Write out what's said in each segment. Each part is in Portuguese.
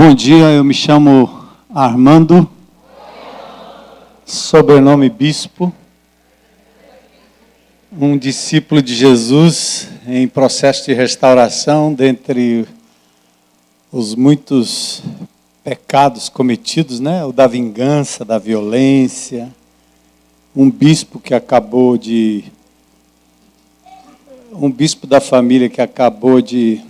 Bom dia, eu me chamo Armando, sobrenome Bispo, um discípulo de Jesus em processo de restauração dentre os muitos pecados cometidos, né? O da vingança, da violência, um bispo da família que acabou de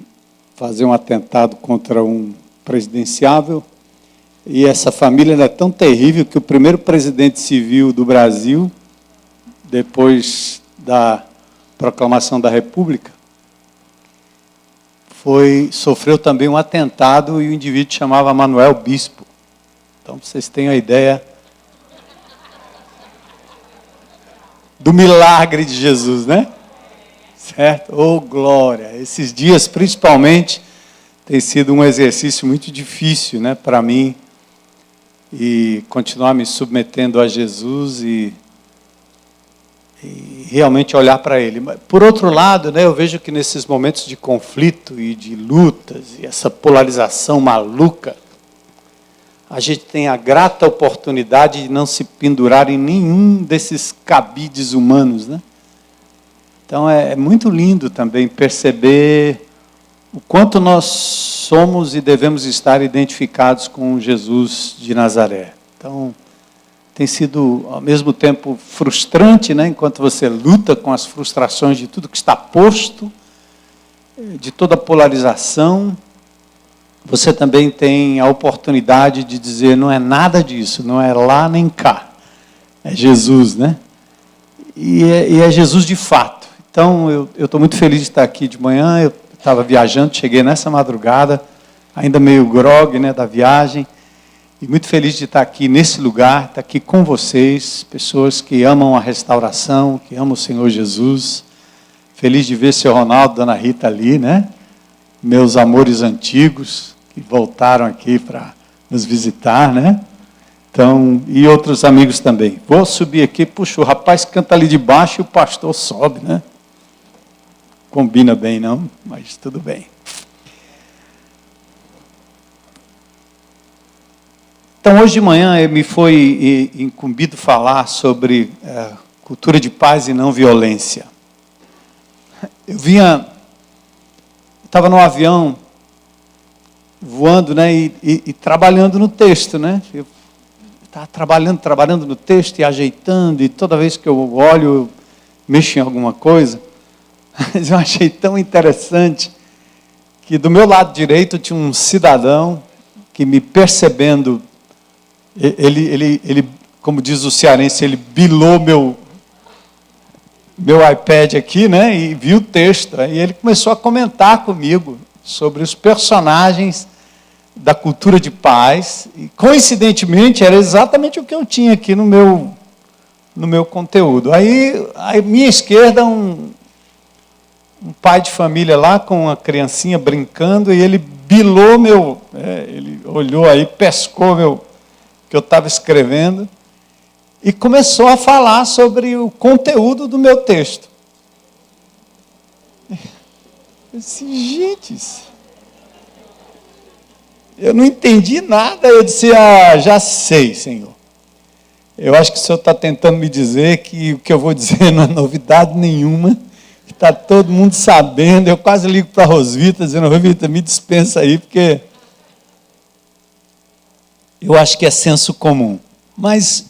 fazer um atentado contra um presidenciável, e essa família é tão terrível que o primeiro presidente civil do Brasil, depois da proclamação da República, sofreu também um atentado e o indivíduo chamava Manuel Bispo. Então, vocês têm a ideia do milagre de Jesus, né? Certo? Oh, glória! Esses dias, principalmente, tem sido um exercício muito difícil, né, para mim, e continuar me submetendo a Jesus e realmente olhar para Ele. Mas, por outro lado, né, eu vejo que nesses momentos de conflito e de lutas, e essa polarização maluca, a gente tem a grata oportunidade de não se pendurar em nenhum desses cabides humanos, né? Então, é muito lindo também perceber o quanto nós somos e devemos estar identificados com Jesus de Nazaré. Então, tem sido, ao mesmo tempo, frustrante, né? Enquanto você luta com as frustrações de tudo que está posto, de toda a polarização, você também tem a oportunidade de dizer, não é nada disso, não é lá nem cá. É Jesus, né? E é Jesus de fato. Então, eu estou muito feliz de estar aqui de manhã. Eu estava viajando, cheguei nessa madrugada, ainda meio grogue, né, da viagem, e muito feliz de estar aqui nesse lugar, estar aqui com vocês, pessoas que amam a restauração, que amam o Senhor Jesus. Feliz de ver seu Ronaldo, Dona Rita ali, né? Meus amores antigos, que voltaram aqui para nos visitar, né? Então, e outros amigos também. Vou subir aqui, puxa, o rapaz canta ali de baixo e o pastor sobe, né? Combina bem, não? Mas tudo bem. Então, hoje de manhã me foi incumbido falar sobre cultura de paz e não violência. Eu estava no avião, voando, né, e trabalhando no texto, né? Eu estava trabalhando no texto e ajeitando, e toda vez que eu olho, eu mexo em alguma coisa. Mas eu achei tão interessante que do meu lado direito tinha um cidadão que, me percebendo, ele como diz o cearense, ele bilou meu iPad aqui, né, e viu o texto. Aí ele começou a comentar comigo sobre os personagens da cultura de paz. E, coincidentemente, era exatamente o que eu tinha aqui no meu conteúdo. Aí, à minha esquerda, um pai de família lá com uma criancinha brincando, e ele bilou ele olhou aí, pescou que eu estava escrevendo, e começou a falar sobre o conteúdo do meu texto. Eu disse, gente, eu não entendi nada. Eu disse, já sei, Senhor. Eu acho que o Senhor está tentando me dizer que o que eu vou dizer não é novidade nenhuma, está todo mundo sabendo. Eu quase ligo para a Rosvita, dizendo, Rosvita, me dispensa aí, porque eu acho que é senso comum. Mas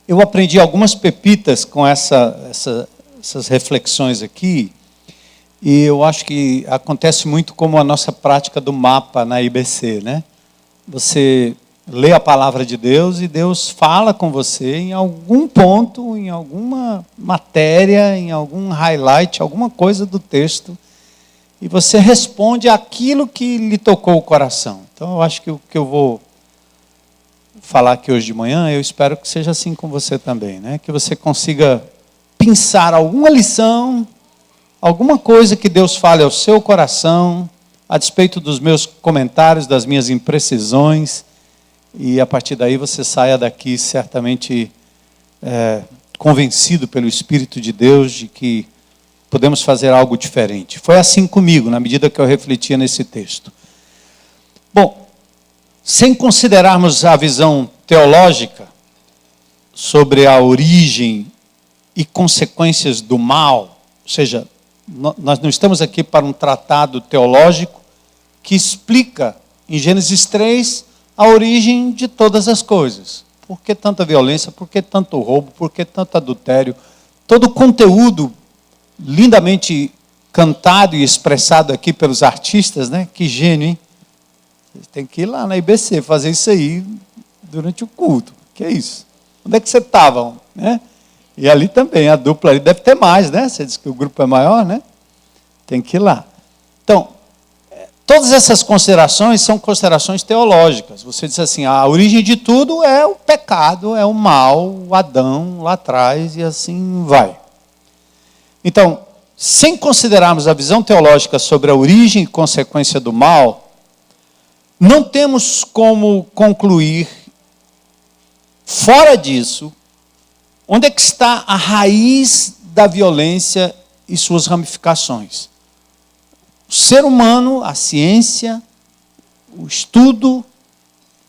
eu aprendi algumas pepitas com essas reflexões aqui, e eu acho que acontece muito como a nossa prática do mapa na IBC, né? Você lê a palavra de Deus e Deus fala com você em algum ponto, em alguma matéria, em algum highlight, alguma coisa do texto, e você responde aquilo que lhe tocou o coração. Então, eu acho que o que eu vou falar aqui hoje de manhã, eu espero que seja assim com você também, né? Que você consiga pensar alguma lição, alguma coisa que Deus fale ao seu coração, a despeito dos meus comentários, das minhas imprecisões, e a partir daí você saia daqui certamente convencido pelo Espírito de Deus de que podemos fazer algo diferente. Foi assim comigo, na medida que eu refletia nesse texto. Bom, sem considerarmos a visão teológica sobre a origem e consequências do mal, ou seja, nós não estamos aqui para um tratado teológico que explica, em Gênesis 3, a origem de todas as coisas. Por que tanta violência? Por que tanto roubo? Por que tanto adultério? Todo o conteúdo lindamente cantado e expressado aqui pelos artistas, né? Que gênio, hein? Tem que ir lá na IBC fazer isso aí durante o culto. Que é isso? Onde é que você estava? Né? E ali também, a dupla ali deve ter mais, né? Você disse que o grupo é maior, né? Tem que ir lá. Então, todas essas considerações são considerações teológicas. Você diz assim, a origem de tudo é o pecado, é o mal, o Adão lá atrás e assim vai. Então, sem considerarmos a visão teológica sobre a origem e consequência do mal, não temos como concluir, fora disso, onde é que está a raiz da violência e suas ramificações. O ser humano, a ciência, o estudo,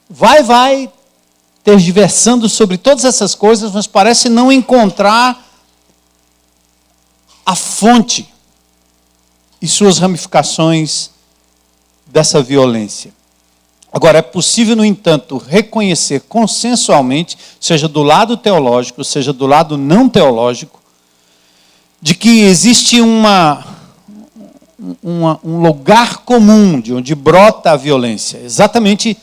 vai tergiversando sobre todas essas coisas, mas parece não encontrar a fonte e suas ramificações dessa violência. Agora, é possível, no entanto, reconhecer consensualmente, seja do lado teológico, seja do lado não teológico, de que existe um lugar comum de onde brota a violência, exatamente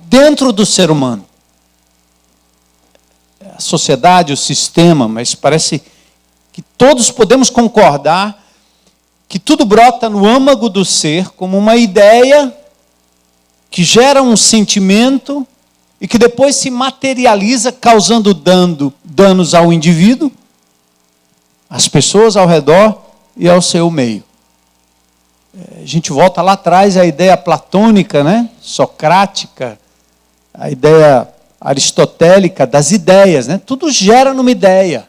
dentro do ser humano. A sociedade, o sistema, mas parece que todos podemos concordar que tudo brota no âmago do ser como uma ideia que gera um sentimento e que depois se materializa causando danos ao indivíduo, às pessoas ao redor e ao seu meio. A gente volta lá atrás à ideia platônica, né? Socrática, a ideia aristotélica das ideias, né? Tudo gera numa ideia.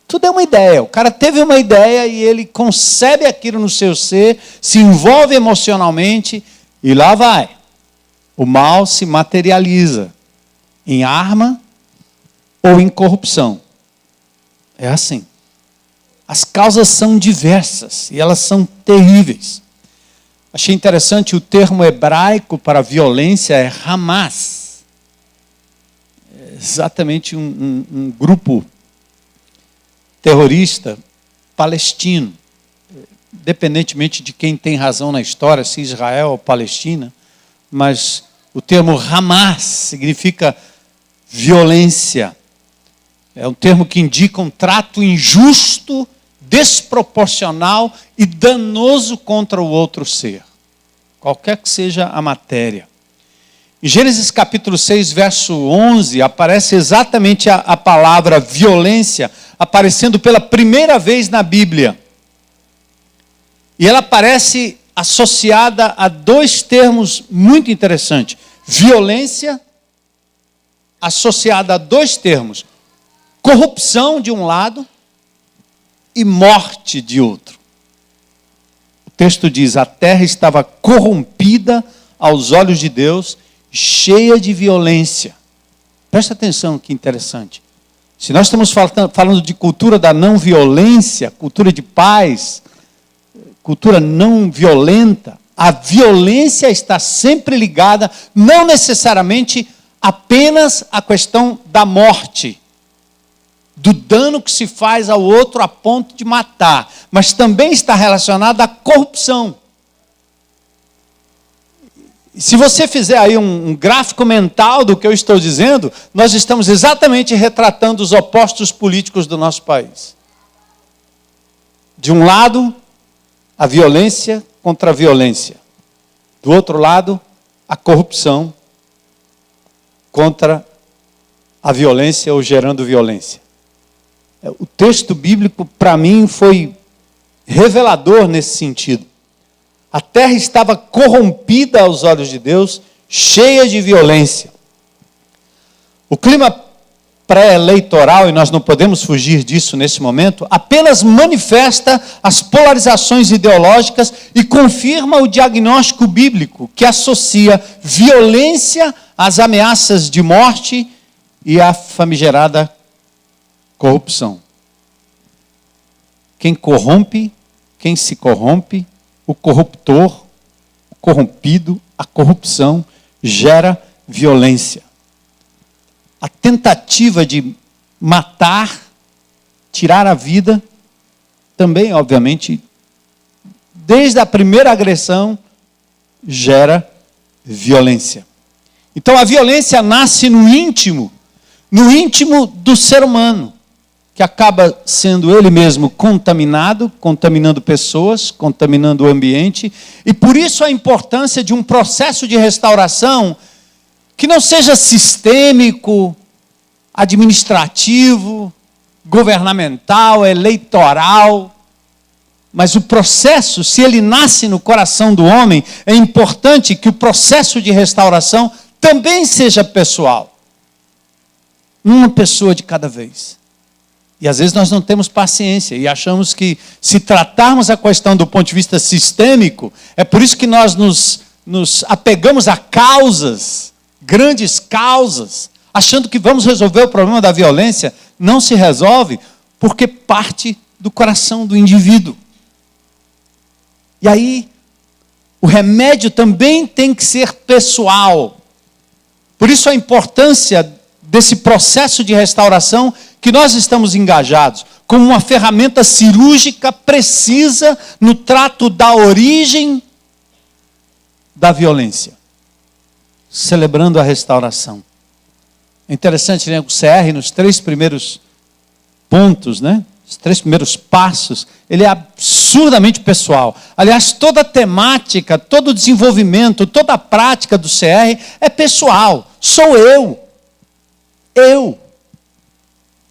Tudo é uma ideia. O cara teve uma ideia e ele concebe aquilo no seu ser, se envolve emocionalmente e lá vai. O mal se materializa em arma ou em corrupção. É assim. As causas são diversas e elas são terríveis. Achei interessante o termo hebraico para violência é Hamas. É exatamente um grupo terrorista palestino. Independentemente de quem tem razão na história, se Israel ou Palestina, mas o termo Hamas significa violência. É um termo que indica um trato injusto, desproporcional e danoso contra o outro ser, qualquer que seja a matéria. Em Gênesis capítulo 6, verso 11, aparece exatamente a palavra violência, aparecendo pela primeira vez na Bíblia. E ela aparece associada a dois termos muito interessantes. Violência, associada a dois termos. Corrupção de um lado e morte de outro. O texto diz, a terra estava corrompida aos olhos de Deus, cheia de violência. Presta atenção que interessante. Se nós estamos falando de cultura da não violência, cultura de paz, cultura não violenta, a violência está sempre ligada, não necessariamente apenas à questão da morte, do dano que se faz ao outro a ponto de matar, mas também está relacionada à corrupção. Se você fizer aí um gráfico mental do que eu estou dizendo, nós estamos exatamente retratando os opostos políticos do nosso país. De um lado, a violência contra a violência. Do outro lado, a corrupção contra a violência ou gerando violência. O texto bíblico, para mim, foi revelador nesse sentido. A terra estava corrompida aos olhos de Deus, cheia de violência. O clima pré-eleitoral, e nós não podemos fugir disso nesse momento, apenas manifesta as polarizações ideológicas e confirma o diagnóstico bíblico que associa violência às ameaças de morte e à famigerada corrupção. Quem corrompe, quem se corrompe, o corruptor, o corrompido, a corrupção gera violência. A tentativa de matar, tirar a vida, também, obviamente, desde a primeira agressão, gera violência. Então, a violência nasce no íntimo do ser humano, que acaba sendo ele mesmo contaminado, contaminando pessoas, contaminando o ambiente, e por isso a importância de um processo de restauração que não seja sistêmico, administrativo, governamental, eleitoral, mas o processo, se ele nasce no coração do homem, é importante que o processo de restauração também seja pessoal. Uma pessoa de cada vez. E às vezes nós não temos paciência e achamos que se tratarmos a questão do ponto de vista sistêmico, é por isso que nós nos apegamos a causas, grandes causas, achando que vamos resolver o problema da violência. Não se resolve porque parte do coração do indivíduo. E aí, o remédio também tem que ser pessoal. Por isso a importância desse processo de restauração que nós estamos engajados, como uma ferramenta cirúrgica precisa no trato da origem da violência, celebrando a restauração. É interessante, né? O CR, nos 3 primeiros pontos, né? Os 3 primeiros passos, ele é absurdamente pessoal. Aliás, toda a temática, todo o desenvolvimento, toda a prática do CR é pessoal. Sou eu.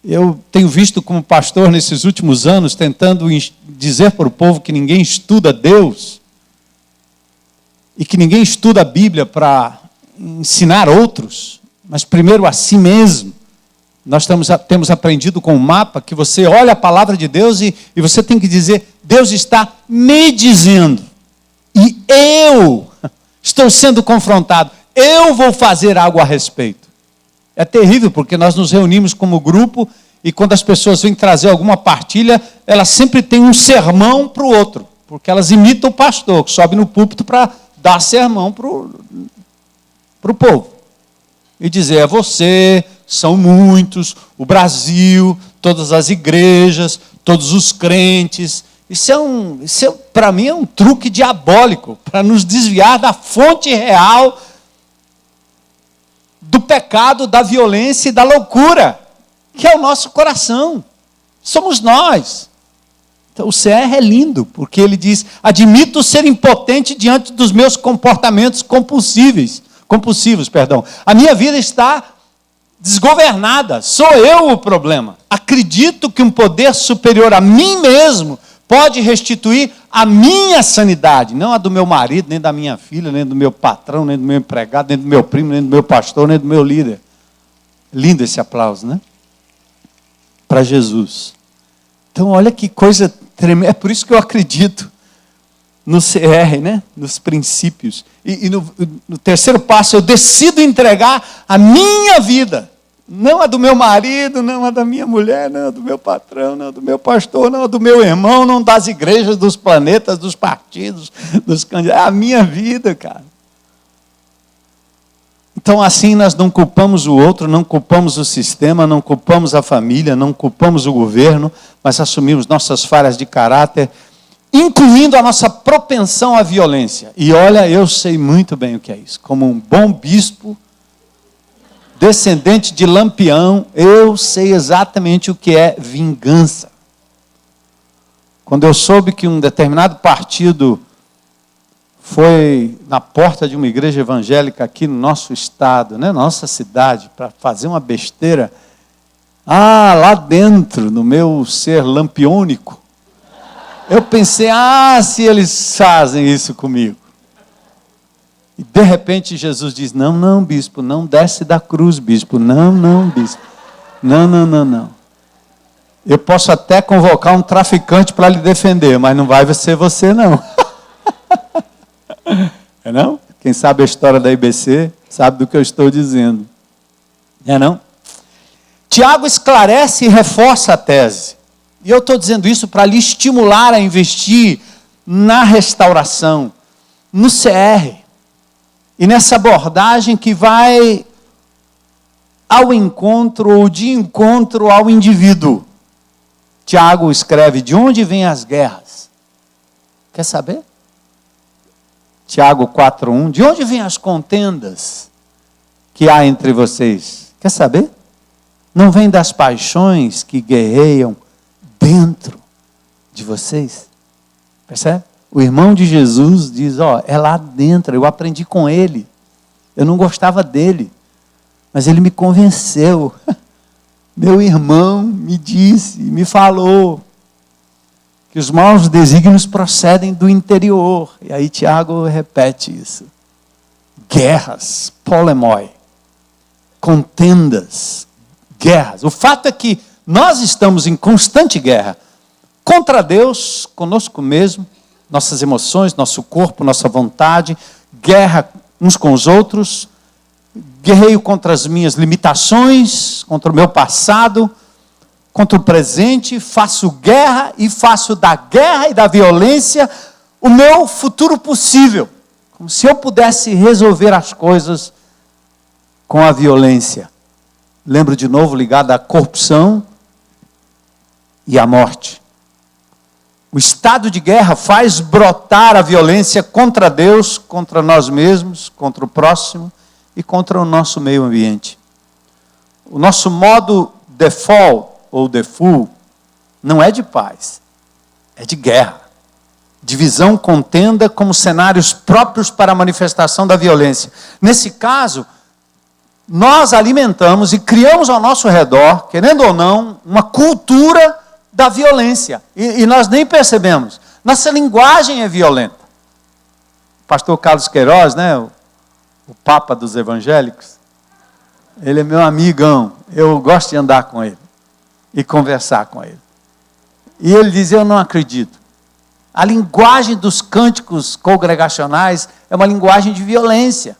Eu tenho visto como pastor nesses últimos anos, tentando dizer para o povo que ninguém estuda Deus e que ninguém estuda a Bíblia para ensinar outros, mas primeiro a si mesmo. Nós temos aprendido com o mapa que você olha a palavra de Deus e você tem que dizer, Deus está me dizendo, e eu estou sendo confrontado, eu vou fazer algo a respeito. É terrível, porque nós nos reunimos como grupo e quando as pessoas vêm trazer alguma partilha, elas sempre têm um sermão para o outro, porque elas imitam o pastor, que sobe no púlpito para dar sermão para o povo. E dizer, é você, são muitos, o Brasil, todas as igrejas, todos os crentes. Isso para mim, é um truque diabólico, para nos desviar da fonte real do pecado, da violência e da loucura, que é o nosso coração. Somos nós. Então, o CR é lindo, porque ele diz, admito ser impotente diante dos meus comportamentos compulsivos. A minha vida está desgovernada, sou eu o problema. Acredito que um poder superior a mim mesmo pode restituir a minha sanidade, não a do meu marido, nem da minha filha, nem do meu patrão, nem do meu empregado, nem do meu primo, nem do meu pastor, nem do meu líder. Lindo esse aplauso, né? Para Jesus. Então, olha que coisa tremenda. É por isso que eu acredito no CR, né? Nos princípios. E no terceiro passo, eu decido entregar a minha vida. Não a do meu marido, não a da minha mulher, não a do meu patrão, não a do meu pastor, não a do meu irmão, não das igrejas, dos planetas, dos partidos, dos candidatos. É a minha vida, cara. Então, assim, nós não culpamos o outro, não culpamos o sistema, não culpamos a família, não culpamos o governo, mas assumimos nossas falhas de caráter, incluindo a nossa propensão à violência. E olha, eu sei muito bem o que é isso. Como um bom bispo, descendente de Lampião, eu sei exatamente o que é vingança. Quando eu soube que um determinado partido foi na porta de uma igreja evangélica aqui no nosso estado, né, nossa cidade, para fazer uma besteira, lá dentro, no meu ser lampiônico, eu pensei, se eles fazem isso comigo. E de repente Jesus diz, não, bispo, não desce da cruz, bispo, não, bispo. Não, não, não, não. Eu posso até convocar um traficante para lhe defender, mas não vai ser você, não. É não? Quem sabe a história da IBC sabe do que eu estou dizendo. É não? Tiago esclarece e reforça a tese. E eu estou dizendo isso para lhe estimular a investir na restauração, no CR, e nessa abordagem que vai ao encontro ou de encontro ao indivíduo. Tiago escreve: de onde vêm as guerras? Quer saber? Tiago 4:1, de onde vêm as contendas que há entre vocês? Quer saber? Não vem das paixões que guerreiam dentro de vocês? Percebe? O irmão de Jesus diz, é lá dentro, eu aprendi com ele. Eu não gostava dele, mas ele me convenceu. Meu irmão me disse, me falou que os maus desígnios procedem do interior. E aí Tiago repete isso. Guerras, polemoi, contendas, guerras. O fato é que nós estamos em constante guerra contra Deus, conosco mesmo, nossas emoções, nosso corpo, nossa vontade, guerra uns com os outros, guerreio contra as minhas limitações, contra o meu passado, contra o presente, faço guerra e faço da guerra e da violência o meu futuro possível. Como se eu pudesse resolver as coisas com a violência. Lembro de novo ligado à corrupção e à morte. O estado de guerra faz brotar a violência contra Deus, contra nós mesmos, contra o próximo e contra o nosso meio ambiente. O nosso modo default ou default não é de paz, é de guerra. Divisão, contenda como cenários próprios para a manifestação da violência. Nesse caso, nós alimentamos e criamos ao nosso redor, querendo ou não, uma cultura da violência. E nós nem percebemos. Nossa linguagem é violenta. O pastor Carlos Queiroz, o papa dos evangélicos, ele é meu amigão. Eu gosto de andar com ele e conversar com ele. E ele diz, eu não acredito. A linguagem dos cânticos congregacionais é uma linguagem de violência.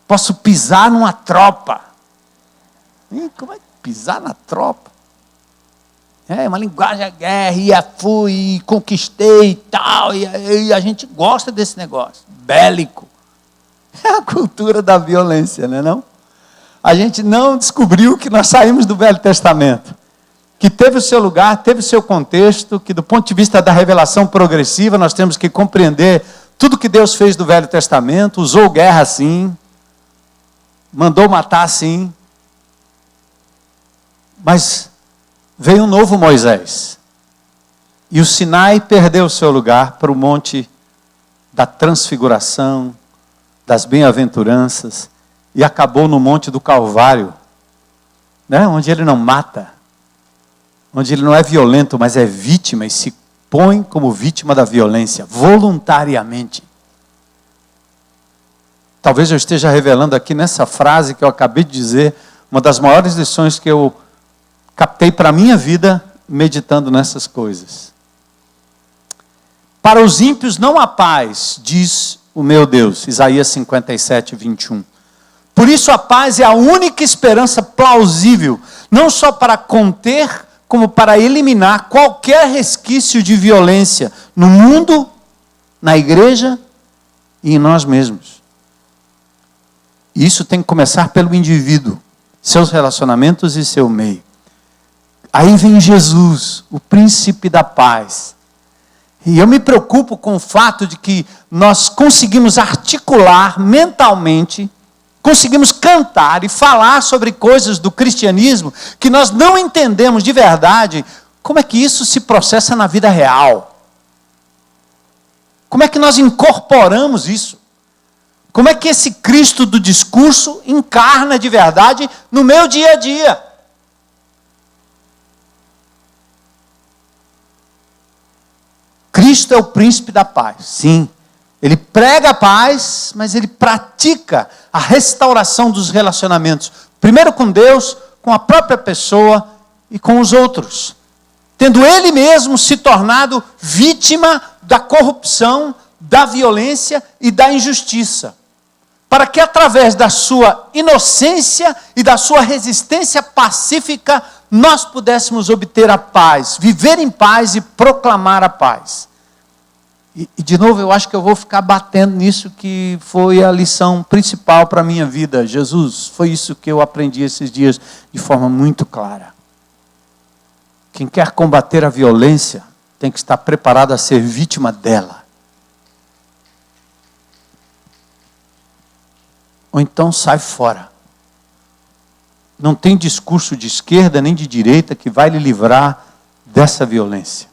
Posso pisar numa tropa. Como é que pisar na tropa? É uma linguagem de guerra, fui, conquistei e tal, e a gente gosta desse negócio, bélico. É a cultura da violência, não é não? A gente não descobriu que nós saímos do Velho Testamento, que teve o seu lugar, teve o seu contexto, que do ponto de vista da revelação progressiva, nós temos que compreender tudo que Deus fez do Velho Testamento, usou guerra assim, mandou matar assim, mas veio um novo Moisés. E o Sinai perdeu o seu lugar para o monte da transfiguração, das bem-aventuranças, e acabou no monte do Calvário, onde ele não mata, onde ele não é violento, mas é vítima e se põe como vítima da violência, voluntariamente. Talvez eu esteja revelando aqui nessa frase que eu acabei de dizer, uma das maiores lições que eu captei para a minha vida, meditando nessas coisas. Para os ímpios não há paz, diz o meu Deus. Isaías 57, 21. Por isso a paz é a única esperança plausível, não só para conter, como para eliminar qualquer resquício de violência no mundo, na igreja e em nós mesmos. E isso tem que começar pelo indivíduo, seus relacionamentos e seu meio. Aí vem Jesus, o príncipe da paz. E eu me preocupo com o fato de que nós conseguimos articular mentalmente, conseguimos cantar e falar sobre coisas do cristianismo que nós não entendemos de verdade como é que isso se processa na vida real. Como é que nós incorporamos isso? Como é que esse Cristo do discurso encarna de verdade no meu dia a dia? Cristo é o príncipe da paz, sim. Ele prega a paz, mas ele pratica a restauração dos relacionamentos. Primeiro com Deus, com a própria pessoa e com os outros, tendo ele mesmo se tornado vítima da corrupção, da violência e da injustiça, para que através da sua inocência e da sua resistência pacífica, nós pudéssemos obter a paz, viver em paz e proclamar a paz. E de novo, eu acho que eu vou ficar batendo nisso que foi a lição principal para a minha vida. Jesus, foi isso que eu aprendi esses dias de forma muito clara. Quem quer combater a violência tem que estar preparado a ser vítima dela. Ou então sai fora. Não tem discurso de esquerda nem de direita que vai lhe livrar dessa violência.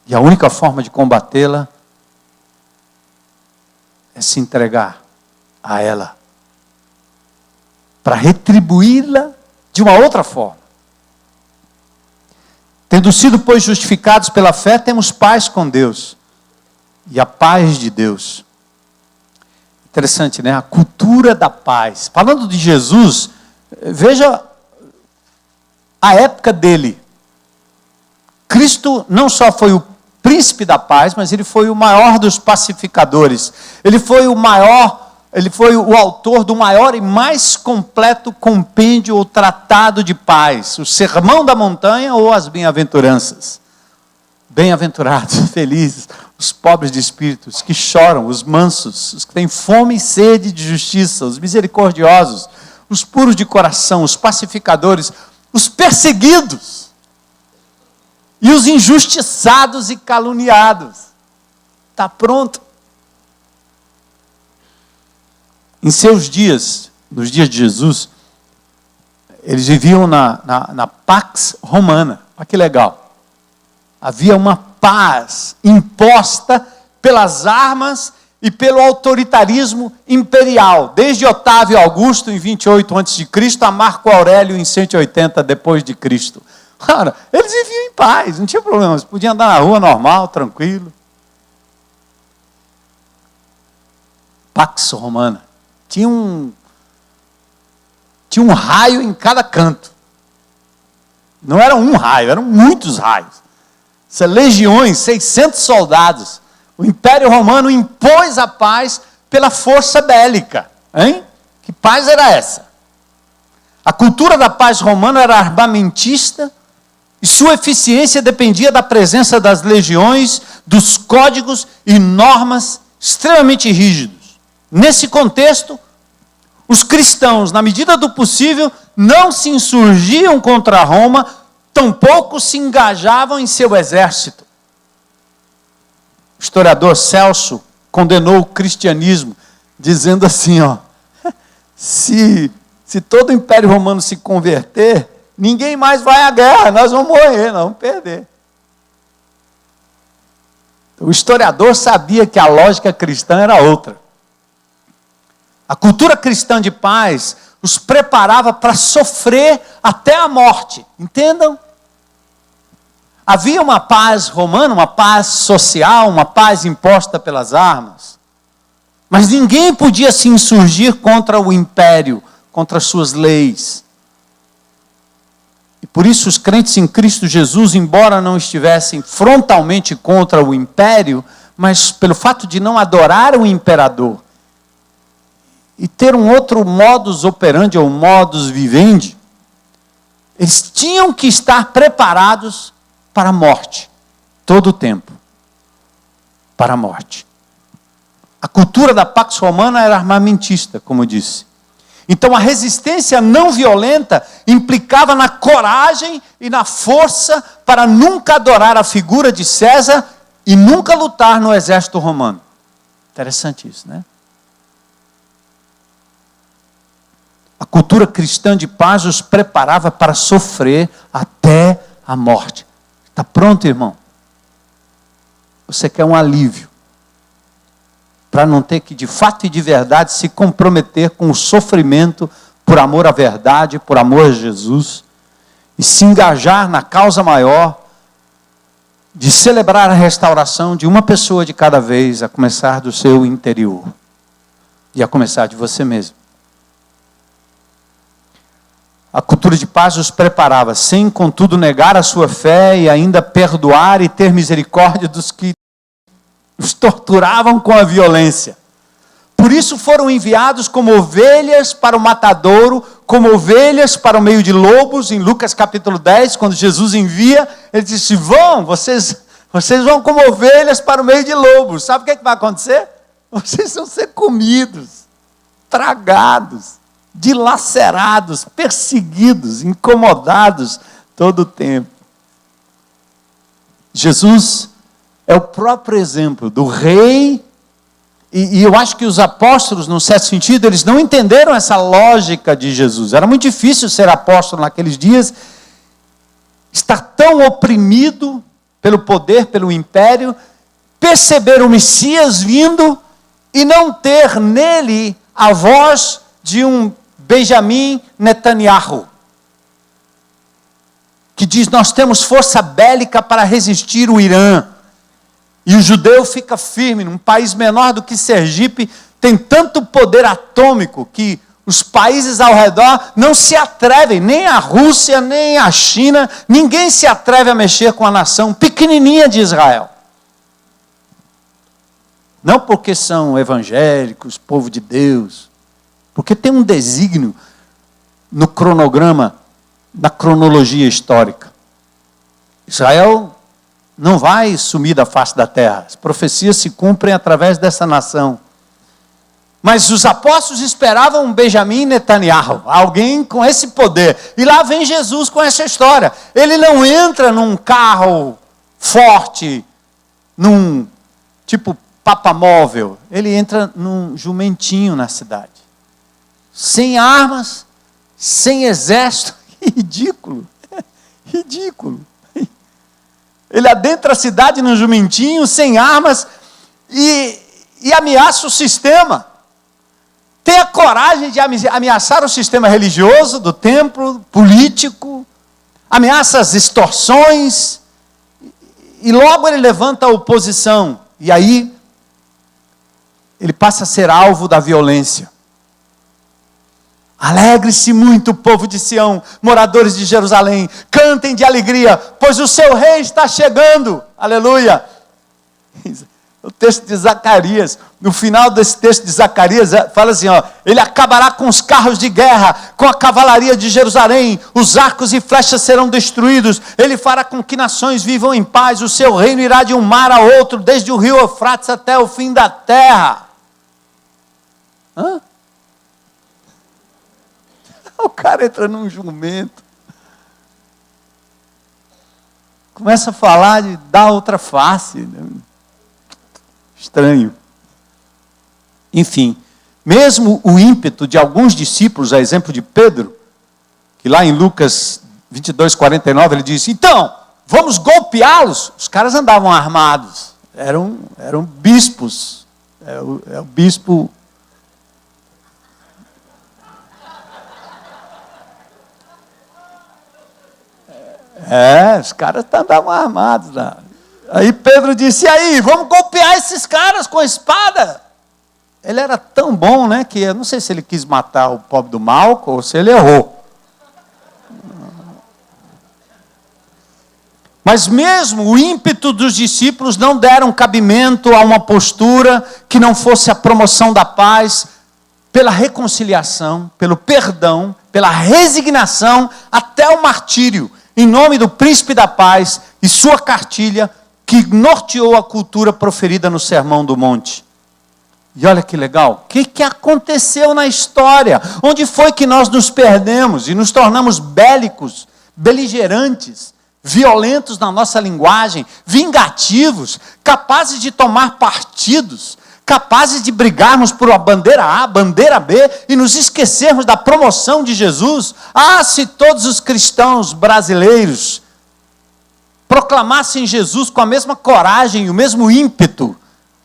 E a única forma de combatê-la é se entregar a ela, para retribuí-la de uma outra forma. Tendo sido, pois, justificados pela fé, temos paz com Deus. E a paz de Deus. Interessante, né? A cultura da paz. Falando de Jesus, veja a época dele. Cristo não só foi o príncipe da paz, mas ele foi o maior dos pacificadores. Ele foi o autor do maior e mais completo compêndio ou tratado de paz, o Sermão da Montanha ou as Bem-aventuranças. Bem-aventurados, felizes, os pobres de espírito, os que choram, os mansos, os que têm fome e sede de justiça, os misericordiosos, os puros de coração, os pacificadores, os perseguidos e os injustiçados e caluniados. Está pronto. Em seus dias, nos dias de Jesus, eles viviam na Pax Romana. Olha que legal. Havia uma paz imposta pelas armas e pelo autoritarismo imperial. Desde Otávio Augusto, em 28 a.C., a Marco Aurélio, em 180 depois de Cristo. Cara, eles viviam em paz, não tinha problema. Eles podiam andar na rua normal, tranquilo. Pax Romana. Tinha um raio em cada canto. Não era um raio, eram muitos raios. Legiões, 600 soldados. O Império Romano impôs a paz pela força bélica. Hein? Que paz era essa? A cultura da paz romana era armamentista e sua eficiência dependia da presença das legiões, dos códigos e normas extremamente rígidos. Nesse contexto, os cristãos, na medida do possível, não se insurgiam contra Roma, tampouco se engajavam em seu exército. O historiador Celso condenou o cristianismo, dizendo assim, se todo o Império Romano se converter, ninguém mais vai à guerra, nós vamos morrer, nós vamos perder. O historiador sabia que a lógica cristã era outra. A cultura cristã de paz os preparava para sofrer até a morte. Entendam? Havia uma paz romana, uma paz social, uma paz imposta pelas armas. Mas ninguém podia se insurgir contra o império, contra suas leis. E por isso os crentes em Cristo Jesus, embora não estivessem frontalmente contra o império, mas pelo fato de não adorar o imperador, e ter um outro modus operandi ou modus vivendi, eles tinham que estar preparados para a morte, todo o tempo, para a morte. A cultura da Pax Romana era armamentista, como eu disse. Então a resistência não violenta implicava na coragem e na força para nunca adorar a figura de César e nunca lutar no exército romano. Interessante isso, né? A cultura cristã de paz os preparava para sofrer até a morte. Está pronto, irmão? Você quer um alívio para não ter que, de fato e de verdade, se comprometer com o sofrimento por amor à verdade, por amor a Jesus, e se engajar na causa maior de celebrar a restauração de uma pessoa de cada vez, a começar do seu interior e a começar de você mesmo. A cultura de paz os preparava, sem contudo negar a sua fé e ainda perdoar e ter misericórdia dos que os torturavam com a violência. Por isso foram enviados como ovelhas para o matadouro, como ovelhas para o meio de lobos, em Lucas capítulo 10, quando Jesus envia, ele disse, vocês vão como ovelhas para o meio de lobos. Sabe o que vai acontecer? Vocês vão ser comidos, tragados, dilacerados, perseguidos, incomodados todo o tempo. Jesus é o próprio exemplo do rei, e eu acho que os apóstolos, num certo sentido, eles não entenderam essa lógica de Jesus. Era muito difícil ser apóstolo naqueles dias, estar tão oprimido pelo poder, pelo império, perceber o Messias vindo e não ter nele a voz de um Benjamin Netanyahu, que diz, nós temos força bélica para resistir o Irã. E o judeu fica firme, num país menor do que Sergipe, tem tanto poder atômico que os países ao redor não se atrevem, nem a Rússia, nem a China, ninguém se atreve a mexer com a nação pequenininha de Israel. Não porque são evangélicos, povo de Deus, porque tem um desígnio no cronograma, na cronologia histórica. Israel não vai sumir da face da terra. As profecias se cumprem através dessa nação. Mas os apóstolos esperavam um Benjamin Netanyahu, alguém com esse poder. E lá vem Jesus com essa história. Ele não entra num carro forte, num tipo papamóvel. Ele entra num jumentinho na cidade. Sem armas, sem exército. Ridículo. Ridículo. Ele adentra a cidade num jumentinho, sem armas, e ameaça o sistema. Tem a coragem de ameaçar o sistema religioso do templo, político, ameaça as extorsões, e logo ele levanta a oposição. E aí, ele passa a ser alvo da violência. Alegre-se muito, povo de Sião, moradores de Jerusalém, cantem de alegria, pois o seu rei está chegando. Aleluia. O texto de Zacarias, no final desse texto de Zacarias, fala assim, ele acabará com os carros de guerra, com a cavalaria de Jerusalém, os arcos e flechas serão destruídos, ele fará com que nações vivam em paz, o seu reino irá de um mar a outro, desde o rio Eufrates até o fim da terra. O cara entra num jumento, começa a falar de dar outra face. Estranho. Enfim, mesmo o ímpeto de alguns discípulos, a exemplo de Pedro, que lá em Lucas 22, 49, ele diz, então, vamos golpeá-los. Os caras andavam armados, eram bispos, o bispo... os caras andavam armados lá. Aí Pedro disse, e aí, vamos golpear esses caras com a espada? Ele era tão bom, né, que eu não sei se ele quis matar o pobre do Malco ou se ele errou. Mas mesmo o ímpeto dos discípulos não deram cabimento a uma postura que não fosse a promoção da paz, pela reconciliação, pelo perdão, pela resignação, até o martírio, em nome do príncipe da paz e sua cartilha, que norteou a cultura proferida no Sermão do Monte. E olha que legal, o que aconteceu na história? Onde foi que nós nos perdemos e nos tornamos bélicos, beligerantes, violentos na nossa linguagem, vingativos, capazes de tomar partidos, capazes de brigarmos por uma bandeira A, bandeira B, e nos esquecermos da promoção de Jesus? Se todos os cristãos brasileiros proclamassem Jesus com a mesma coragem e o mesmo ímpeto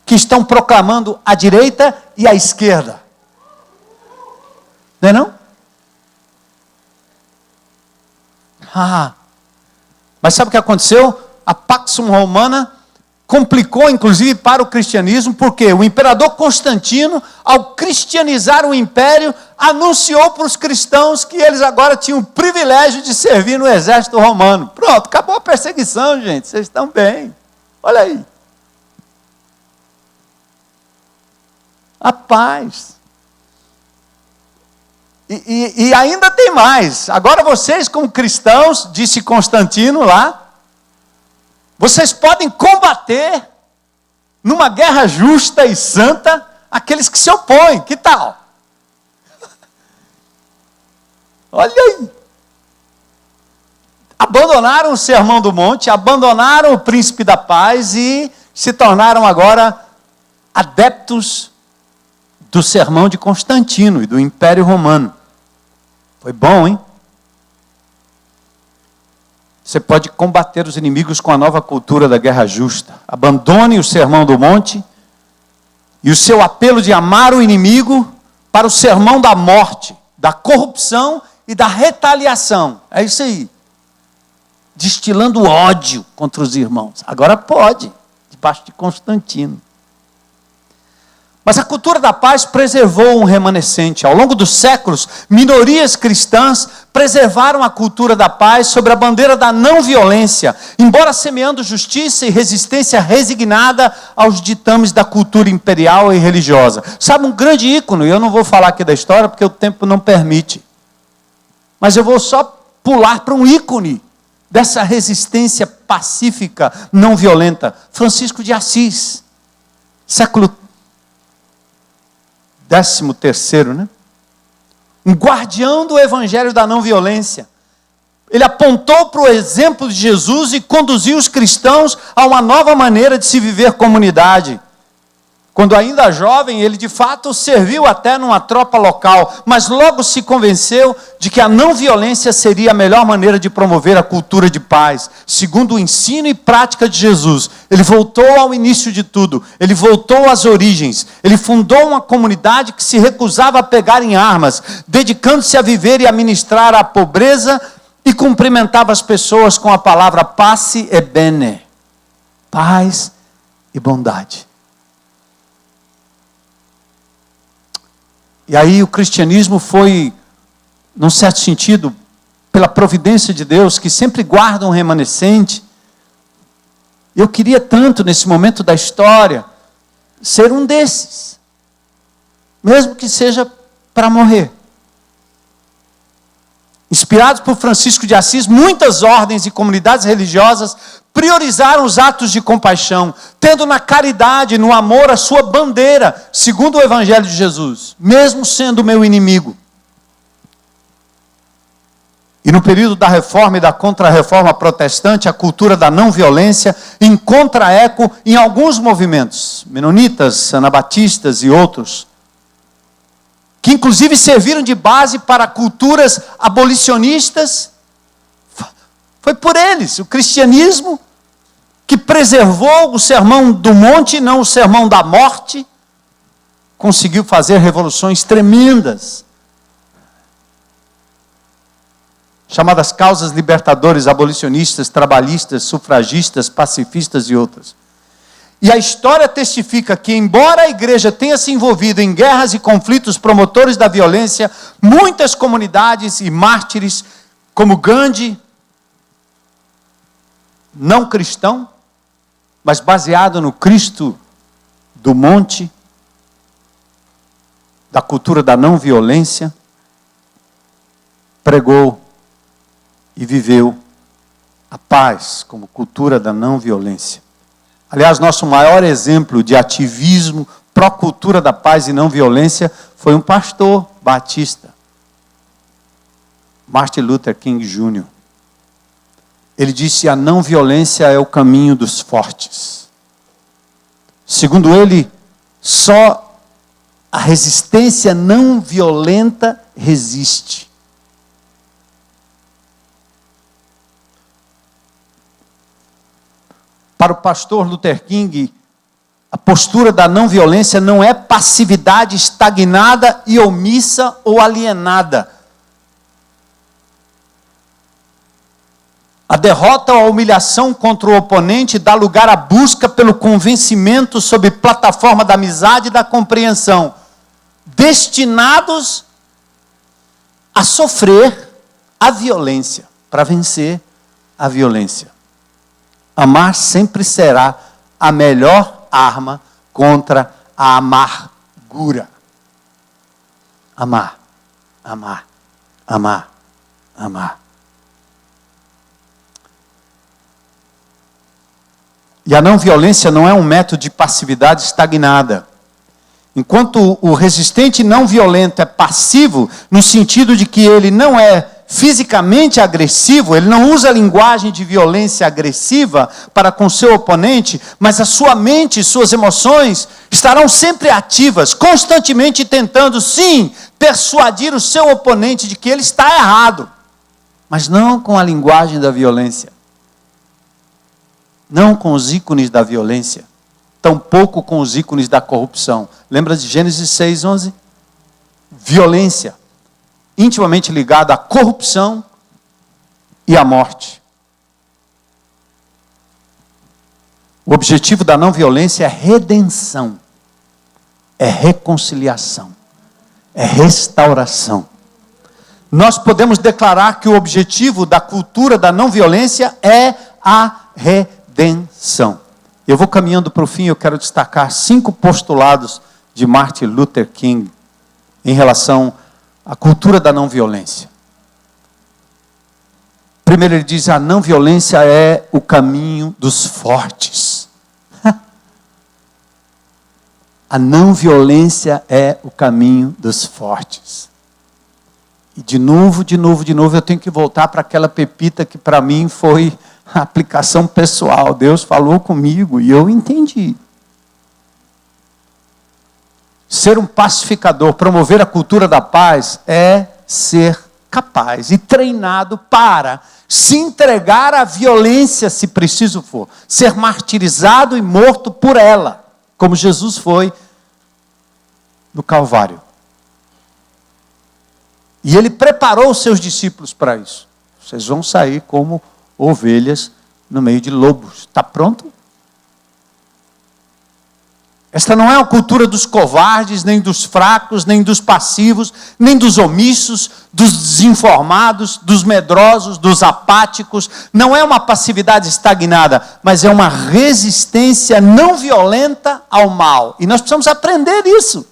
que estão proclamando a direita e a esquerda. Não é não? Mas sabe o que aconteceu? A Pax Romana complicou, inclusive, para o cristianismo, porque o imperador Constantino, ao cristianizar o império, anunciou para os cristãos que eles agora tinham o privilégio de servir no exército romano. Pronto, acabou a perseguição, gente. Vocês estão bem. Olha aí. A paz. E ainda tem mais. Agora vocês, como cristãos, disse Constantino lá, vocês podem combater numa guerra justa e santa aqueles que se opõem. Que tal? Olha aí. Abandonaram o Sermão do Monte, abandonaram o Príncipe da Paz e se tornaram agora adeptos do Sermão de Constantino e do Império Romano. Foi bom, hein? Você pode combater os inimigos com a nova cultura da guerra justa. Abandone o Sermão do Monte e o seu apelo de amar o inimigo para o sermão da morte, da corrupção e da retaliação. É isso aí. Destilando ódio contra os irmãos. Agora pode, debaixo de Constantino. Mas a cultura da paz preservou um remanescente. Ao longo dos séculos, minorias cristãs preservaram a cultura da paz sobre a bandeira da não violência, embora semeando justiça e resistência resignada aos ditames da cultura imperial e religiosa. Sabe, um grande ícone, eu não vou falar aqui da história porque o tempo não permite, mas eu vou só pular para um ícone dessa resistência pacífica, não violenta. Francisco de Assis, século 13º, né? Um guardião do evangelho da não violência. Ele apontou para o exemplo de Jesus e conduziu os cristãos a uma nova maneira de se viver comunidade. Quando ainda jovem, ele de fato serviu até numa tropa local, mas logo se convenceu de que a não violência seria a melhor maneira de promover a cultura de paz. Segundo o ensino e prática de Jesus, ele voltou ao início de tudo, ele voltou às origens, ele fundou uma comunidade que se recusava a pegar em armas, dedicando-se a viver e a ministrar a pobreza e cumprimentava as pessoas com a palavra pace e bene, paz e bondade. E aí o cristianismo foi, num certo sentido, pela providência de Deus, que sempre guarda um remanescente. Eu queria tanto, nesse momento da história, ser um desses. Mesmo que seja para morrer. Inspirados por Francisco de Assis, muitas ordens e comunidades religiosas priorizaram os atos de compaixão, tendo na caridade, no amor, a sua bandeira, segundo o Evangelho de Jesus, mesmo sendo meu inimigo. E no período da Reforma e da Contra-Reforma protestante, a cultura da não violência encontra eco em alguns movimentos, menonitas, anabatistas e outros, que inclusive serviram de base para culturas abolicionistas. Foi por eles, o cristianismo, que preservou o Sermão do Monte, não o Sermão da Morte, conseguiu fazer revoluções tremendas, chamadas causas libertadores, abolicionistas, trabalhistas, sufragistas, pacifistas e outras. E a história testifica que, embora a igreja tenha se envolvido em guerras e conflitos promotores da violência, muitas comunidades e mártires, como Gandhi, não cristão, mas baseado no Cristo do monte, da cultura da não violência, pregou e viveu a paz como cultura da não violência. Aliás, nosso maior exemplo de ativismo pró-cultura da paz e não violência foi um pastor batista, Martin Luther King Jr. Ele disse: a não violência é o caminho dos fortes. Segundo ele, só a resistência não violenta resiste. Para o pastor Luther King, a postura da não violência não é passividade estagnada e omissa ou alienada. A derrota ou a humilhação contra o oponente dá lugar à busca pelo convencimento sob plataforma da amizade e da compreensão, destinados a sofrer a violência, para vencer a violência. Amar sempre será a melhor arma contra a amargura. Amar, amar, amar, amar. E a não violência não é um método de passividade estagnada. Enquanto o resistente não violento é passivo, no sentido de que ele não é fisicamente agressivo, ele não usa a linguagem de violência agressiva para com seu oponente, mas a sua mente e suas emoções estarão sempre ativas, constantemente tentando, sim, persuadir o seu oponente de que ele está errado, mas não com a linguagem da violência, não com os ícones da violência, tampouco com os ícones da corrupção. Lembra de Gênesis 6:11? Violência, intimamente ligada à corrupção e à morte. O objetivo da não violência é redenção, é reconciliação, é restauração. Nós podemos declarar que o objetivo da cultura da não violência é a redenção. Eu vou caminhando para o fim, eu quero destacar 5 postulados de Martin Luther King em relação à cultura da não violência. Primeiro ele diz, a não violência é o caminho dos fortes. A não violência é o caminho dos fortes. E de novo, eu tenho que voltar para aquela pepita que para mim foi a aplicação pessoal. Deus falou comigo e eu entendi. Ser um pacificador, promover a cultura da paz é ser capaz e treinado para se entregar à violência se preciso for. Ser martirizado e morto por ela, como Jesus foi no Calvário. E ele preparou os seus discípulos para isso. Vocês vão sair como ovelhas no meio de lobos. Está pronto? Esta não é a cultura dos covardes, nem dos fracos, nem dos passivos, nem dos omissos, dos desinformados, dos medrosos, dos apáticos. Não é uma passividade estagnada, mas é uma resistência não violenta ao mal. E nós precisamos aprender isso.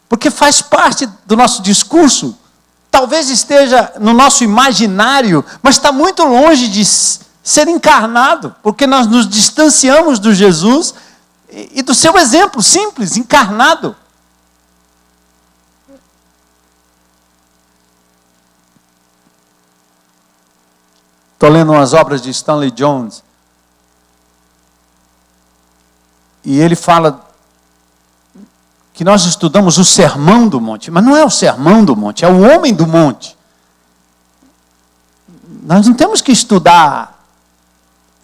Porque faz parte do nosso discurso. Talvez esteja no nosso imaginário, mas está muito longe de ser encarnado, porque nós nos distanciamos do Jesus e do seu exemplo simples, encarnado. Estou lendo umas obras de Stanley Jones, e ele fala que nós estudamos o Sermão do Monte, mas não é o Sermão do Monte, é o Homem do Monte. Nós não temos que estudar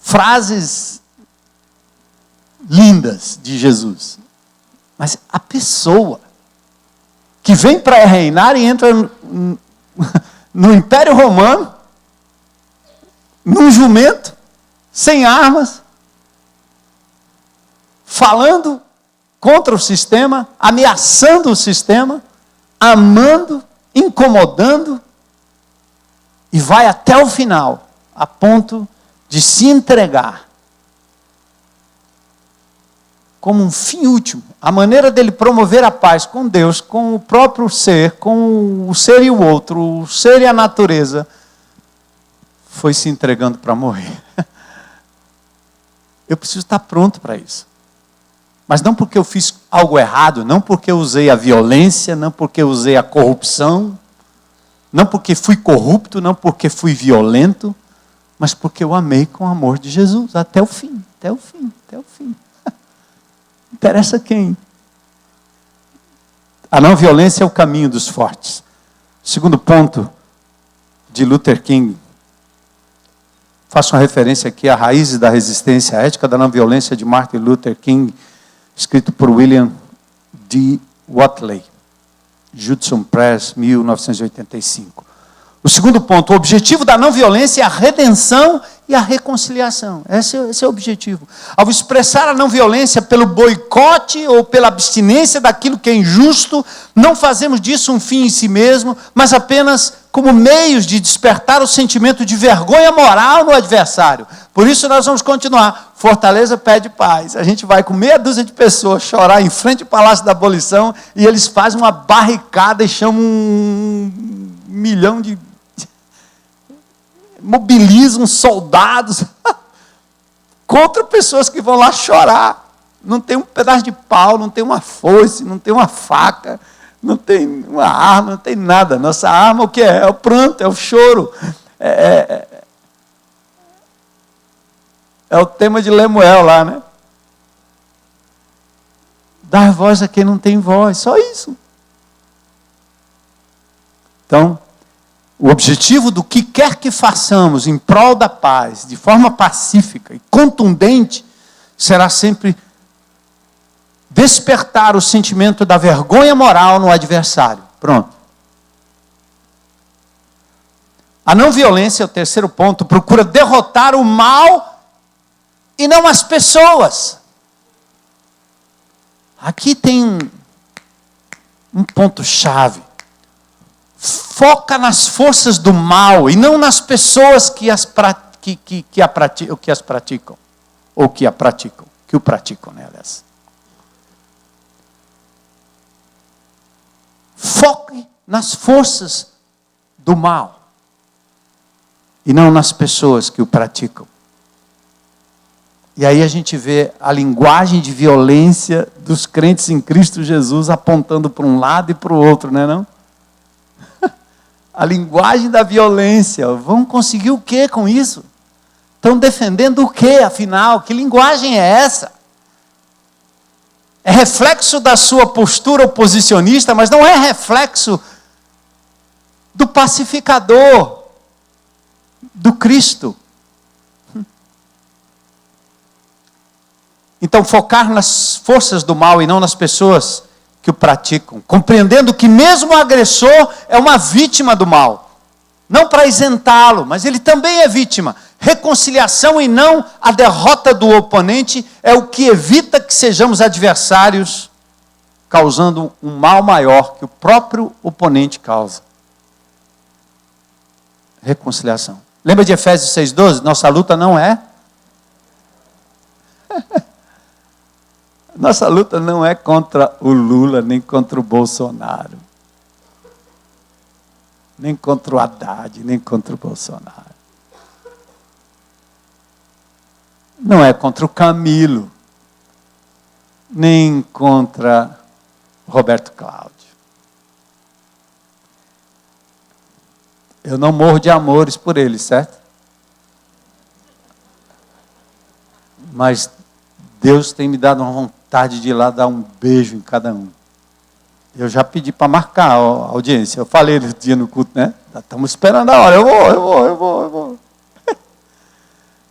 frases lindas de Jesus, mas a pessoa que vem para reinar e entra no Império Romano, num jumento, sem armas, falando contra o sistema, ameaçando o sistema, amando, incomodando, e vai até o final, a ponto de se entregar como um fim último. A maneira dele promover a paz com Deus, com o próprio ser, com o ser e o outro, o ser e a natureza, foi se entregando para morrer. Eu preciso estar pronto para isso. Mas não porque eu fiz algo errado, não porque eu usei a violência, não porque eu usei a corrupção, não porque fui corrupto, não porque fui violento, mas porque eu amei com o amor de Jesus, até o fim, até o fim, até o fim. Não interessa quem. A não violência é o caminho dos fortes. Segundo ponto de Luther King, faço uma referência aqui a Raízes da Resistência, a Ética da Não Violência de Martin Luther King, escrito por William D. Watley, Judson Press, 1985. O segundo ponto, o objetivo da não violência é a redenção e a reconciliação. Esse é o objetivo. Ao expressar a não violência pelo boicote ou pela abstinência daquilo que é injusto, não fazemos disso um fim em si mesmo, mas apenas como meios de despertar o sentimento de vergonha moral no adversário. Por isso nós vamos continuar. Fortaleza pede paz. A gente vai com meia dúzia de pessoas chorar em frente ao Palácio da Abolição e eles fazem uma barricada e chamam 1 milhão de... mobilizam soldados contra pessoas que vão lá chorar. Não tem um pedaço de pau, não tem uma foice, não tem uma faca, não tem uma arma, não tem nada. Nossa arma o que é? É o pranto, é o choro. É o tema de Lemuel lá, né? Dar voz a quem não tem voz, só isso. Então, o objetivo do que quer que façamos em prol da paz, de forma pacífica e contundente, será sempre despertar o sentimento da vergonha moral no adversário. Pronto. A não violência, é o terceiro ponto, procura derrotar o mal e não as pessoas. Aqui tem um ponto-chave. Foca nas forças do mal e não nas pessoas que o praticam, né, aliás. Foque nas forças do mal e não nas pessoas que o praticam. E aí a gente vê a linguagem de violência dos crentes em Cristo Jesus apontando para um lado e para o outro, não é não? A linguagem da violência. Vão conseguir o quê com isso? Estão defendendo o quê, afinal? Que linguagem é essa? É reflexo da sua postura oposicionista, mas não é reflexo do pacificador, do Cristo. Então, focar nas forças do mal e não nas pessoas que o praticam, compreendendo que mesmo o agressor é uma vítima do mal. Não para isentá-lo, mas ele também é vítima. Reconciliação e não a derrota do oponente é o que evita que sejamos adversários, causando um mal maior que o próprio oponente causa. Reconciliação. Lembra de Efésios 6,12? Nossa luta não é... Nossa luta não é contra o Lula, nem contra o Bolsonaro. Nem contra o Haddad, nem contra o Bolsonaro. Não é contra o Camilo, nem contra Roberto Cláudio. Eu não morro de amores por eles, certo? Mas Deus tem me dado uma vontade de ir lá dar um beijo em cada um. Eu já pedi para marcar a audiência. Eu falei esse dia no culto, né? Estamos esperando a hora. Eu vou.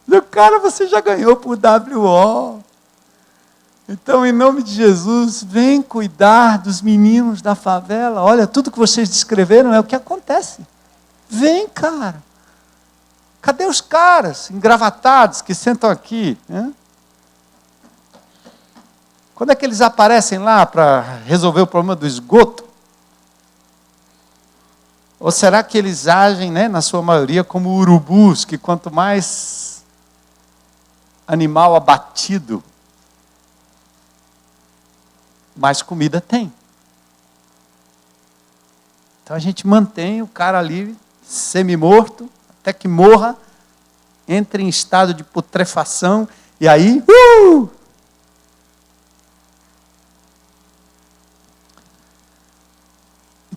Meu cara, você já ganhou por WO. Então, em nome de Jesus, vem cuidar dos meninos da favela. Olha, tudo que vocês descreveram é o que acontece. Vem, cara. Cadê os caras engravatados que sentam aqui, né? Quando é que eles aparecem lá para resolver o problema do esgoto? Ou será que eles agem, né, na sua maioria, como urubus, que quanto mais animal abatido, mais comida tem? Então a gente mantém o cara ali, semi-morto, até que morra, entre em estado de putrefação, e aí...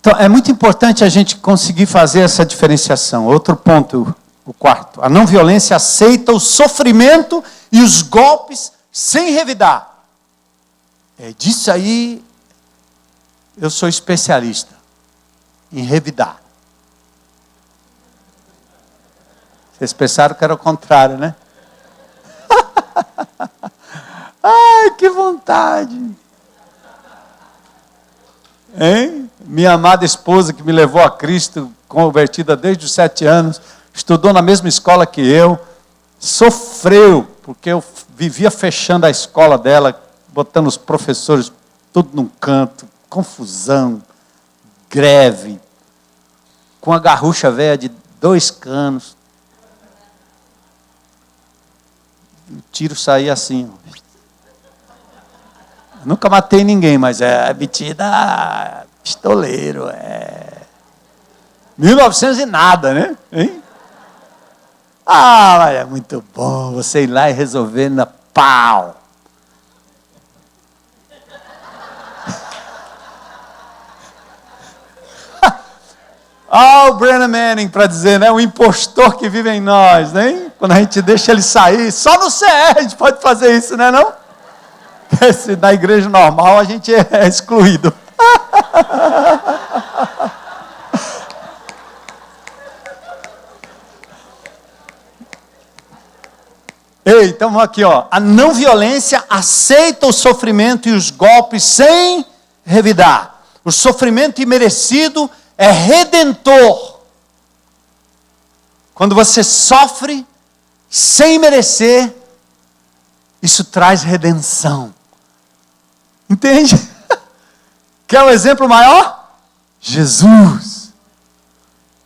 Então, é muito importante a gente conseguir fazer essa diferenciação. Outro ponto, o quarto. A não violência aceita o sofrimento e os golpes sem revidar. Disso aí, eu sou especialista em revidar. Vocês pensaram que era o contrário, né? Ai, que vontade! Hein? Minha amada esposa que me levou a Cristo convertida desde os 7 anos, estudou na mesma escola que eu, sofreu, porque eu vivia fechando a escola dela, botando os professores tudo num canto, confusão, greve, com a garrucha velha de 2 canos. O tiro saía assim. Nunca matei ninguém, mas é metida pistoleiro. 1900 e nada, né? Hein? Mas é muito bom você ir lá e resolver na pau. O Brennan Manning para dizer, né? O impostor que vive em nós, né? Quando a gente deixa ele sair, só no CR a gente pode fazer isso, né? Não? Se na igreja normal a gente é excluído. Ei, então aqui, ó. A não violência aceita o sofrimento e os golpes sem revidar. O sofrimento imerecido é redentor. Quando você sofre sem merecer, isso traz redenção. Entende? Quer um exemplo maior? Jesus.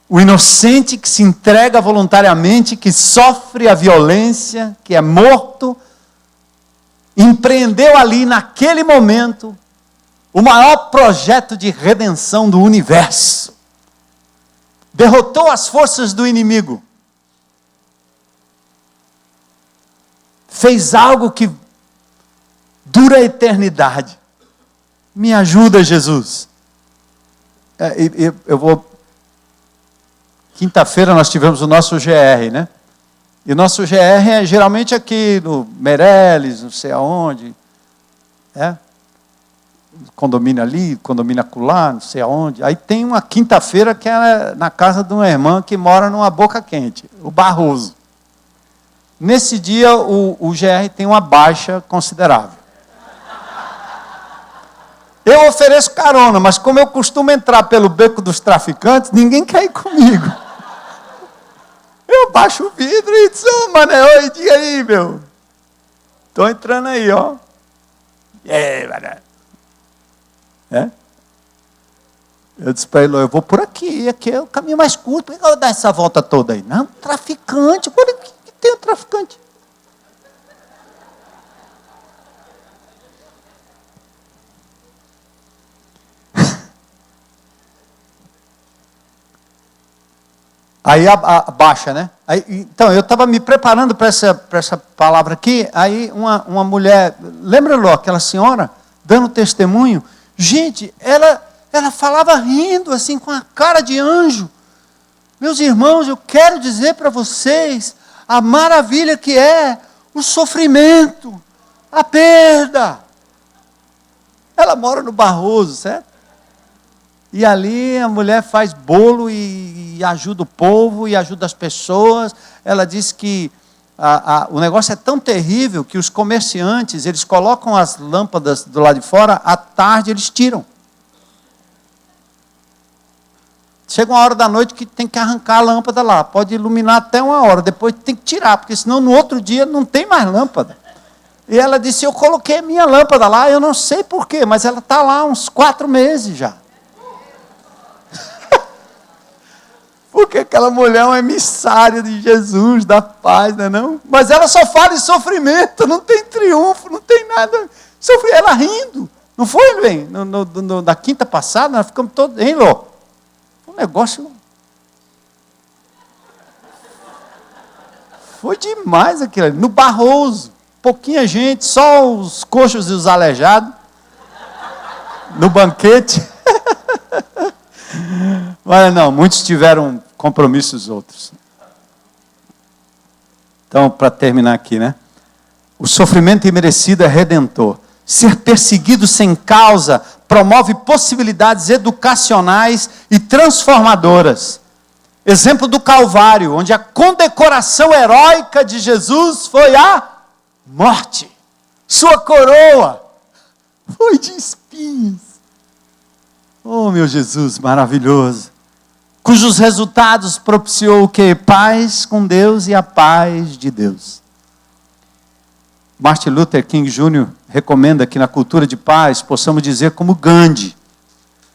O inocente que se entrega voluntariamente, que sofre a violência, que é morto, empreendeu ali, naquele momento, o maior projeto de redenção do universo. Derrotou as forças do inimigo. Fez algo que dura a eternidade. Me ajuda, Jesus. Eu vou... Quinta-feira nós tivemos o nosso GR, né? E o nosso GR é geralmente aqui no Meireles, não sei aonde. Condomínio ali, condomínio acolá, não sei aonde. Aí tem uma quinta-feira que é na casa de uma irmã que mora numa Boca Quente, o Barroso. Nesse dia o GR tem uma baixa considerável. Eu ofereço carona, mas como eu costumo entrar pelo beco dos traficantes, ninguém quer ir comigo. Eu baixo o vidro e disse, mané, oi, diga aí, meu. Estou entrando aí, ó. Mané. Eu disse para ele, eu vou por aqui é o caminho mais curto, por que eu vou dar essa volta toda aí? Não, traficante, por que tem um traficante? Aí abaixa, né? Aí, então, eu estava me preparando para essa palavra aqui, aí uma mulher, lembra, Ló, aquela senhora, dando testemunho, gente, ela falava rindo, assim, com a cara de anjo. Meus irmãos, eu quero dizer para vocês a maravilha que é o sofrimento, a perda. Ela mora no Barroso, certo? E ali a mulher faz bolo e ajuda o povo, e ajuda as pessoas. Ela diz que o negócio é tão terrível que os comerciantes, eles colocam as lâmpadas do lado de fora, à tarde eles tiram. Chega uma hora da noite que tem que arrancar a lâmpada lá. Pode iluminar até 1 hora, depois tem que tirar, porque senão no outro dia não tem mais lâmpada. E ela disse, eu coloquei a minha lâmpada lá, eu não sei porquê, mas ela está lá há uns 4 meses já. Porque aquela mulher é uma emissária de Jesus, da paz, não é não? Mas ela só fala em sofrimento, não tem triunfo, não tem nada. Ela rindo. Não foi, bem? Na quinta passada, nós ficamos todos... Hein, Lô? Um negócio... Foi demais aquilo ali. No Barroso, pouquinha gente, só os coxos e os aleijados. No banquete. Mas não, muitos tiveram compromissos outros. Então, para terminar aqui, né? O sofrimento imerecido é redentor. Ser perseguido sem causa promove possibilidades educacionais e transformadoras. Exemplo do Calvário, onde a condecoração heróica de Jesus foi a morte. Sua coroa foi de espinhos. Oh, meu Jesus, maravilhoso. cujos resultados propiciou o quê? Paz com Deus e a paz de Deus. Martin Luther King Jr. recomenda que na cultura de paz possamos dizer como Gandhi: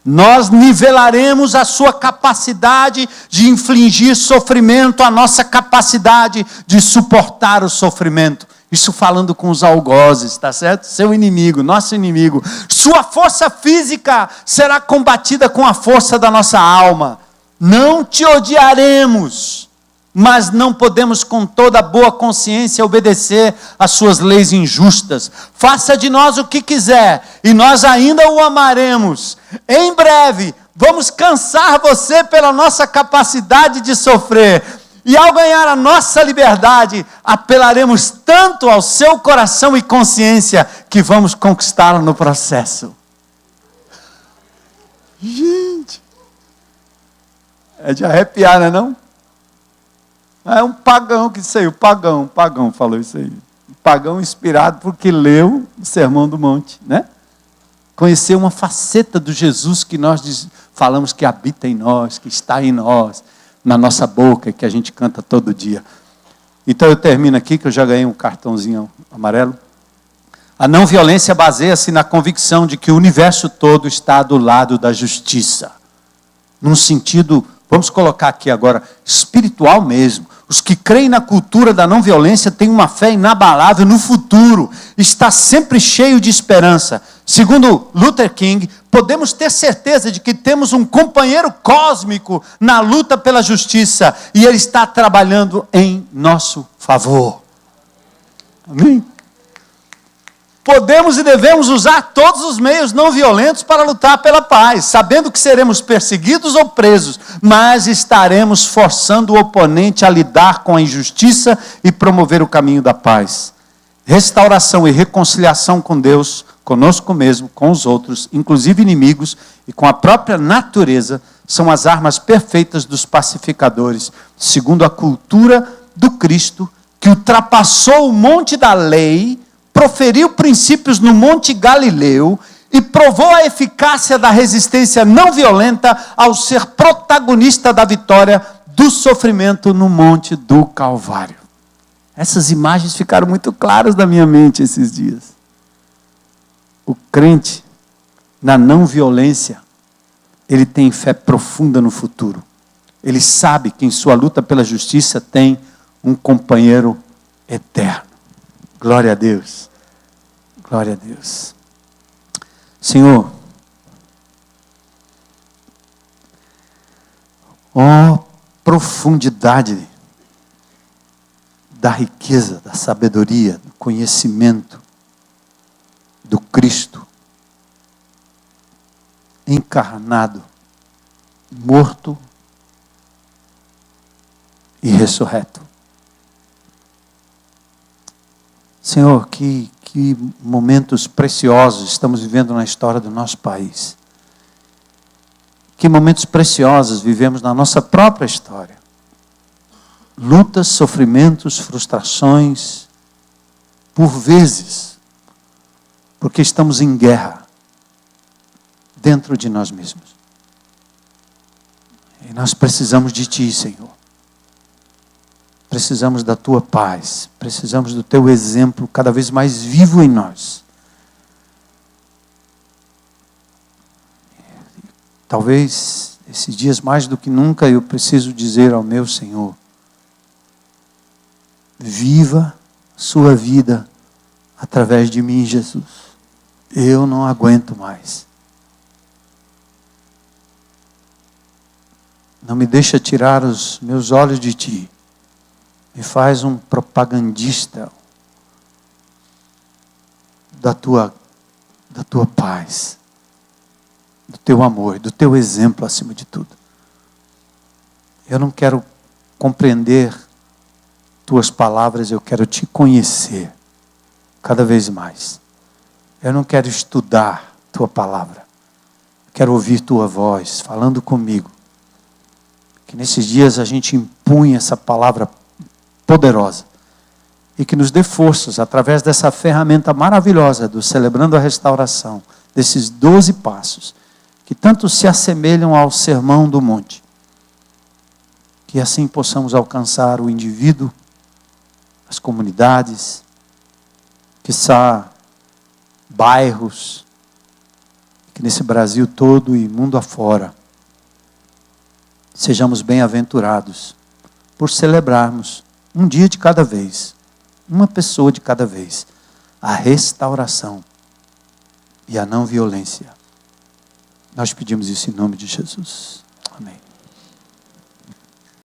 nós nivelaremos a sua capacidade de infligir sofrimento, a nossa capacidade de suportar o sofrimento. Isso falando com os algozes, tá certo? Seu inimigo, nosso inimigo. Sua força física será combatida com a força da nossa alma. Não te odiaremos, mas não podemos com toda boa consciência obedecer às suas leis injustas. Faça de nós o que quiser, e nós ainda o amaremos. Em breve, vamos cansar você pela nossa capacidade de sofrer. E ao ganhar a nossa liberdade, apelaremos tanto ao seu coração e consciência, que vamos conquistá-lo no processo. Gente, é de arrepiar, não é não? É um pagão que disse aí, o pagão falou isso aí. Um pagão inspirado porque leu o Sermão do Monte, né? Conheceu uma faceta do Jesus que nós falamos que habita em nós, que está em nós, na nossa boca, que a gente canta todo dia. Então eu termino aqui, que eu já ganhei um cartãozinho amarelo. A não violência baseia-se na convicção de que o universo todo está do lado da justiça. Num sentido, vamos colocar aqui agora, espiritual mesmo. Os que creem na cultura da não violência têm uma fé inabalável no futuro. Está sempre cheio de esperança. Segundo Luther King, podemos ter certeza de que temos um companheiro cósmico na luta pela justiça. E ele está trabalhando em nosso favor. Amém? Podemos e devemos usar todos os meios não violentos para lutar pela paz, sabendo que seremos perseguidos ou presos, mas estaremos forçando o oponente a lidar com a injustiça e promover o caminho da paz. Restauração e reconciliação com Deus, conosco mesmo, com os outros, inclusive inimigos, e com a própria natureza, são as armas perfeitas dos pacificadores, segundo a cultura do Cristo, que ultrapassou o monte da lei, proferiu princípios no Monte Galileu e provou a eficácia da resistência não violenta ao ser protagonista da vitória do sofrimento no Monte do Calvário. Essas imagens ficaram muito claras na minha mente esses dias. O crente, na não violência, ele tem fé profunda no futuro. Ele sabe que em sua luta pela justiça tem um companheiro eterno. Glória a Deus. Glória a Deus. Senhor, ó profundidade da riqueza, da sabedoria, do conhecimento do Cristo encarnado, morto e ressurreto. Senhor, que momentos preciosos estamos vivendo na história do nosso país. Que momentos preciosos vivemos na nossa própria história. Lutas, sofrimentos, frustrações, por vezes, porque estamos em guerra dentro de nós mesmos. E nós precisamos de Ti, Senhor. Precisamos da Tua paz, precisamos do Teu exemplo cada vez mais vivo em nós. Talvez esses dias mais do que nunca eu preciso dizer ao meu Senhor: viva sua vida através de mim, Jesus. Eu não aguento mais. Não me deixa tirar os meus olhos de Ti. Me faz um propagandista da tua paz, do Teu amor, do Teu exemplo acima de tudo. Eu não quero compreender Tuas palavras, eu quero Te conhecer cada vez mais. Eu não quero estudar Tua palavra. Quero ouvir Tua voz falando comigo. Que nesses dias a gente impunha essa palavra poderosa e que nos dê forças através dessa ferramenta maravilhosa do Celebrando a Restauração, desses 12 passos que tanto se assemelham ao Sermão do Monte, Que assim possamos alcançar o indivíduo, as comunidades, quiçá bairros, que nesse Brasil todo e mundo afora, sejamos bem-aventurados por celebrarmos um dia de cada vez, uma pessoa de cada vez, a restauração e a não violência. Nós pedimos isso em nome de Jesus. Amém.